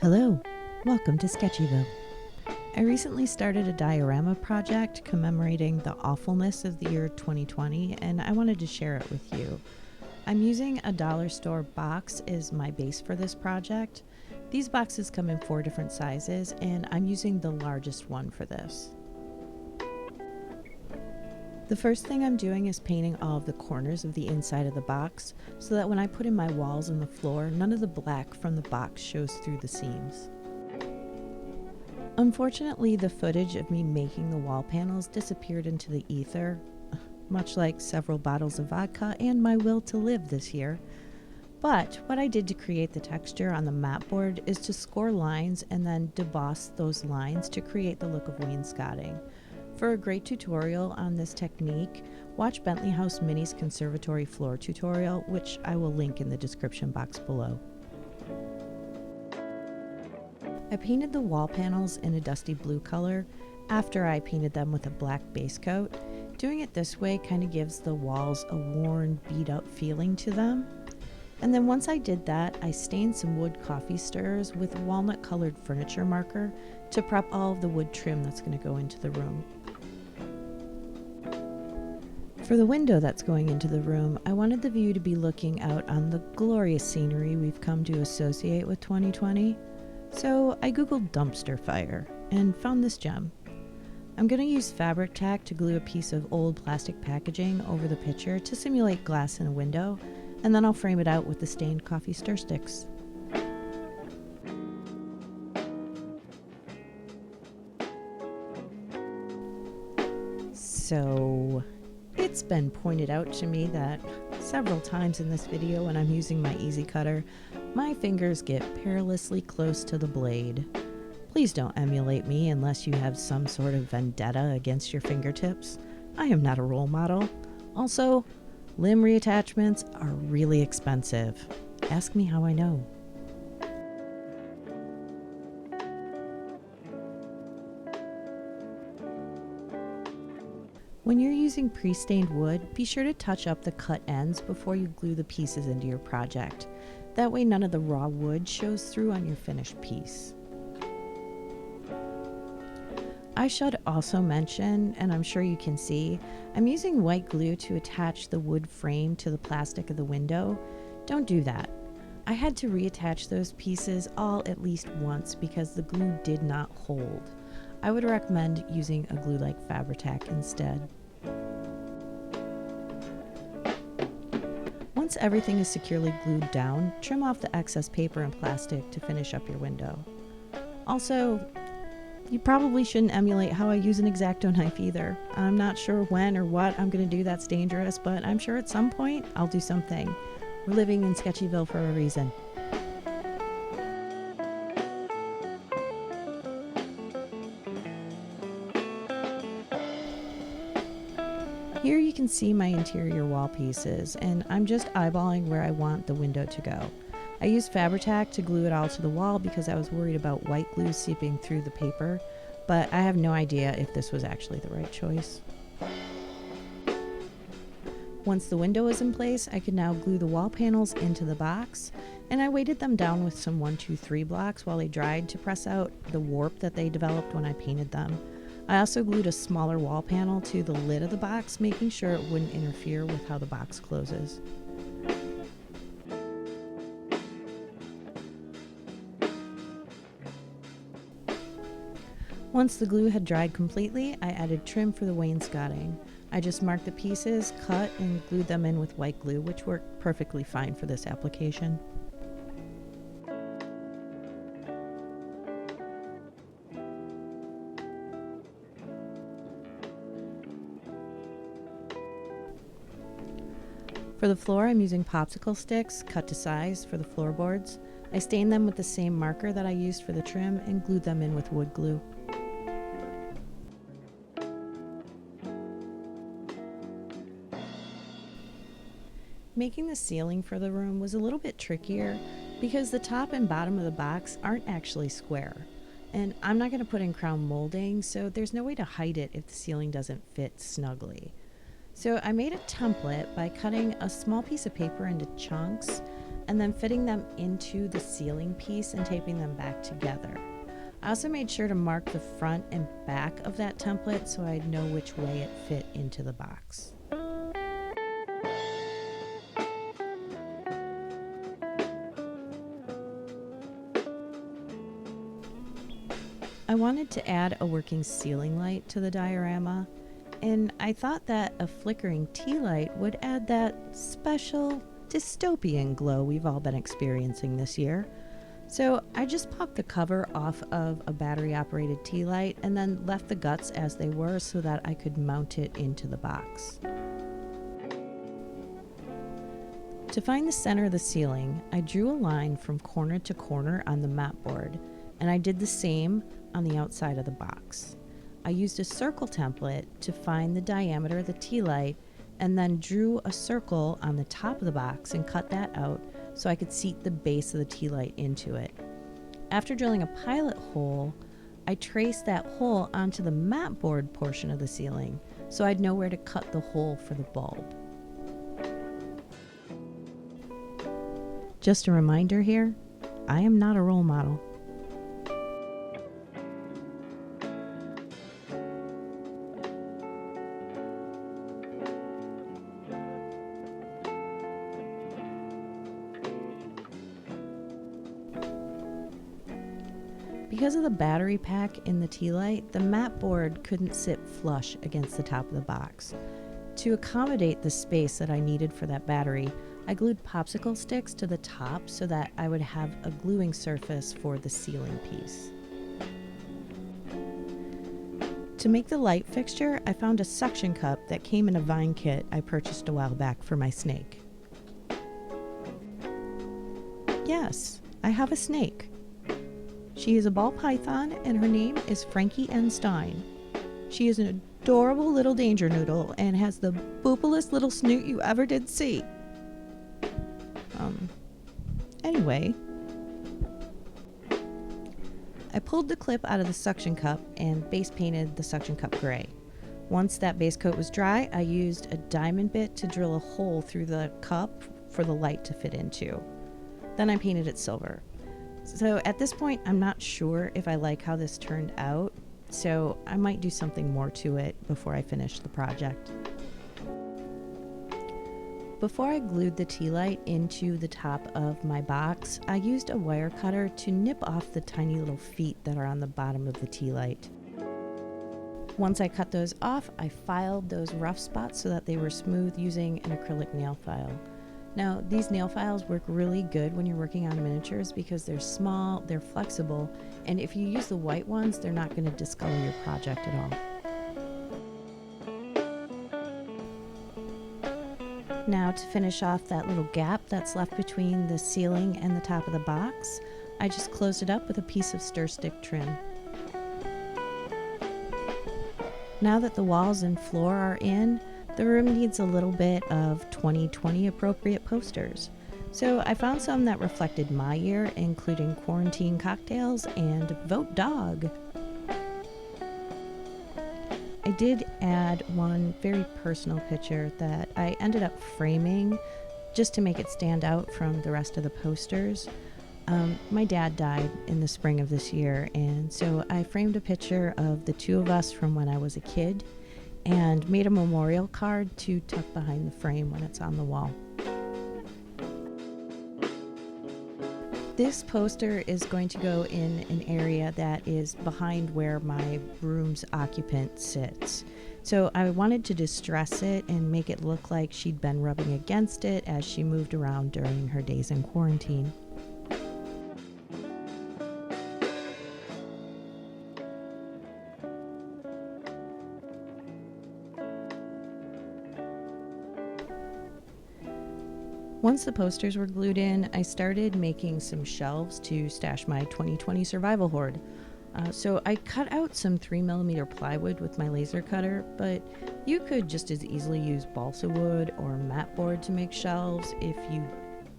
Hello, welcome to Sketchyville. I recently started a diorama project commemorating the awfulness of the year 2020, and I wanted to share it with you. I'm using a dollar store box as my base for this project. These boxes come in 4 different sizes, and I'm using the largest one for this. The first thing I'm doing is painting all of the corners of the inside of the box so that when I put in my walls and the floor, none of the black from the box shows through the seams. Unfortunately, the footage of me making the wall panels disappeared into the ether, much like several bottles of vodka and my will to live this year. But what I did to create the texture on the mat board is to score lines and then deboss those lines to create the look of wainscoting. For a great tutorial on this technique, watch Bentley House Mini's Conservatory Floor tutorial, which I will link in the description box below. I painted the wall panels in a dusty blue color after I painted them with a black base coat. Doing it this way kind of gives the walls a worn, beat up feeling to them. And then once I did that, I stained some wood coffee stirrers with walnut colored furniture marker to prep all of the wood trim that's going to go into the room. For the window that's going into the room, I wanted the view to be looking out on the glorious scenery we've come to associate with 2020. So I googled dumpster fire and found this gem. I'm going to use fabric tack to glue a piece of old plastic packaging over the picture to simulate glass in a window, and then I'll frame it out with the stained coffee stir sticks. So, it's been pointed out to me that several times in this video when I'm using my easy cutter, my fingers get perilously close to the blade. Please don't emulate me unless you have some sort of vendetta against your fingertips. I am not a role model. Also, limb reattachments are really expensive. Ask me how I know. When you're using pre-stained wood, be sure to touch up the cut ends before you glue the pieces into your project. That way none of the raw wood shows through on your finished piece. I should also mention, and I'm sure you can see, I'm using white glue to attach the wood frame to the plastic of the window. Don't do that. I had to reattach those pieces all at least once because the glue did not hold. I would recommend using a glue like Fabri-Tac instead. Once everything is securely glued down, trim off the excess paper and plastic to finish up your window. Also, you probably shouldn't emulate how I use an X-Acto knife either. I'm not sure when or what I'm going to do that's dangerous, but I'm sure at some point I'll do something. We're living in Sketchyville for a reason. Here you can see my interior wall pieces, and I'm just eyeballing where I want the window to go. I used Fabri-Tac to glue it all to the wall because I was worried about white glue seeping through the paper, but I have no idea if this was actually the right choice. Once the window was in place, I could now glue the wall panels into the box, and I weighted them down with some 1-2-3 blocks while they dried to press out the warp that they developed when I painted them. I also glued a smaller wall panel to the lid of the box, making sure it wouldn't interfere with how the box closes. Once the glue had dried completely, I added trim for the wainscoting. I just marked the pieces, cut, and glued them in with white glue, which worked perfectly fine for this application. For the floor, I'm using popsicle sticks cut to size for the floorboards. I stained them with the same marker that I used for the trim and glued them in with wood glue. Making the ceiling for the room was a little bit trickier because the top and bottom of the box aren't actually square. And I'm not going to put in crown molding, so there's no way to hide it if the ceiling doesn't fit snugly. So I made a template by cutting a small piece of paper into chunks and then fitting them into the ceiling piece and taping them back together. I also made sure to mark the front and back of that template so I'd know which way it fit into the box. I wanted to add a working ceiling light to the diorama, and I thought that a flickering tea light would add that special dystopian glow we've all been experiencing this year. So I just popped the cover off of a battery-operated tea light and then left the guts as they were so that I could mount it into the box. To find the center of the ceiling, I drew a line from corner to corner on the mat board, and I did the same on the outside of the box. I used a circle template to find the diameter of the tea light and then drew a circle on the top of the box and cut that out so I could seat the base of the tea light into it. After drilling a pilot hole, I traced that hole onto the mat board portion of the ceiling so I'd know where to cut the hole for the bulb. Just a reminder here, I am not a role model. Because of the battery pack in the tea light, the mat board couldn't sit flush against the top of the box. To accommodate the space that I needed for that battery, I glued popsicle sticks to the top so that I would have a gluing surface for the ceiling piece. To make the light fixture, I found a suction cup that came in a vine kit I purchased a while back for my snake. Yes, I have a snake. She is a ball python, and her name is Frankie N. Stein. She is an adorable little danger noodle and has the boopalest little snoot you ever did see. Anyway, I pulled the clip out of the suction cup and base painted the suction cup gray. Once that base coat was dry, I used a diamond bit to drill a hole through the cup for the light to fit into. Then I painted it silver. So at this point, I'm not sure if I like how this turned out, so I might do something more to it before I finish the project. Before I glued the tea light into the top of my box, I used a wire cutter to nip off the tiny little feet that are on the bottom of the tea light. Once I cut those off, I filed those rough spots so that they were smooth using an acrylic nail file. Now, these nail files work really good when you're working on miniatures because they're small, they're flexible, and if you use the white ones, they're not going to discolor your project at all. Now, to finish off that little gap that's left between the ceiling and the top of the box, I just closed it up with a piece of stir stick trim. Now that the walls and floor are in, the room needs a little bit of 2020 appropriate posters. So I found some that reflected my year, including quarantine cocktails and vote dog. I did add one very personal picture that I ended up framing just to make it stand out from the rest of the posters. My dad died in the spring of this year, and so I framed a picture of the two of us from when I was a kid and made a memorial card to tuck behind the frame when it's on the wall. This poster is going to go in an area that is behind where my room's occupant sits. So I wanted to distress it and make it look like she'd been rubbing against it as she moved around during her days in quarantine. Once the posters were glued in, I started making some shelves to stash my 2020 survival hoard. So I cut out some 3mm plywood with my laser cutter, but you could just as easily use balsa wood or mat board to make shelves if you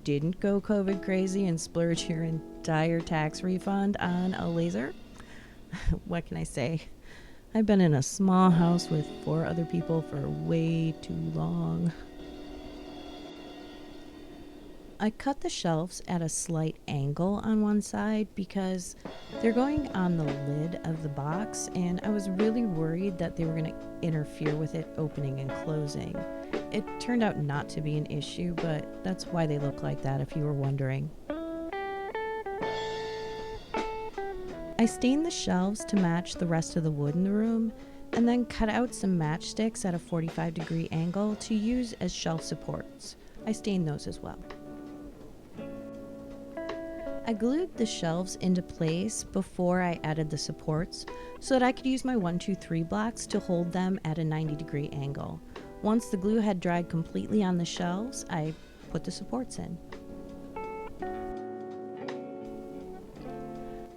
didn't go COVID crazy and splurge your entire tax refund on a laser. What can I say? I've been in a small house with 4 other people for way too long. I cut the shelves at a slight angle on one side because they're going on the lid of the box, and I was really worried that they were going to interfere with it opening and closing. It turned out not to be an issue, but that's why they look like that if you were wondering. I stained the shelves to match the rest of the wood in the room, and then cut out some matchsticks at a 45-degree angle to use as shelf supports. I stained those as well. I glued the shelves into place before I added the supports so that I could use my 1-2-3 blocks to hold them at a 90-degree angle. Once the glue had dried completely on the shelves, I put the supports in.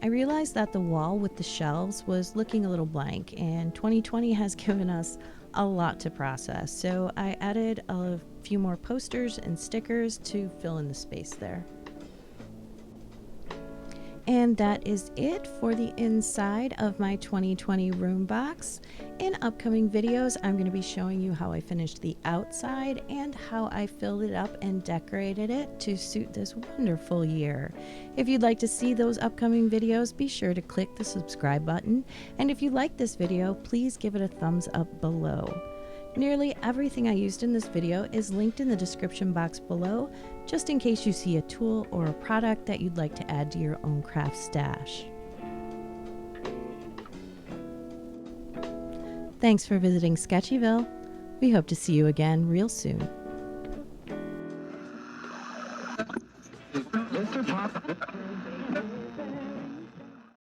I realized that the wall with the shelves was looking a little blank, and 2020 has given us a lot to process, so I added a few more posters and stickers to fill in the space there. And that is it for the inside of my 2020 room box. In upcoming videos, I'm going to be showing you how I finished the outside and how I filled it up and decorated it to suit this wonderful year. If you'd like to see those upcoming videos, be sure to click the subscribe button. And if you like this video, please give it a thumbs up below. Nearly everything I used in this video is linked in the description box below, just in case you see a tool or a product that you'd like to add to your own craft stash. Thanks for visiting Sketchyville. We hope to see you again real soon.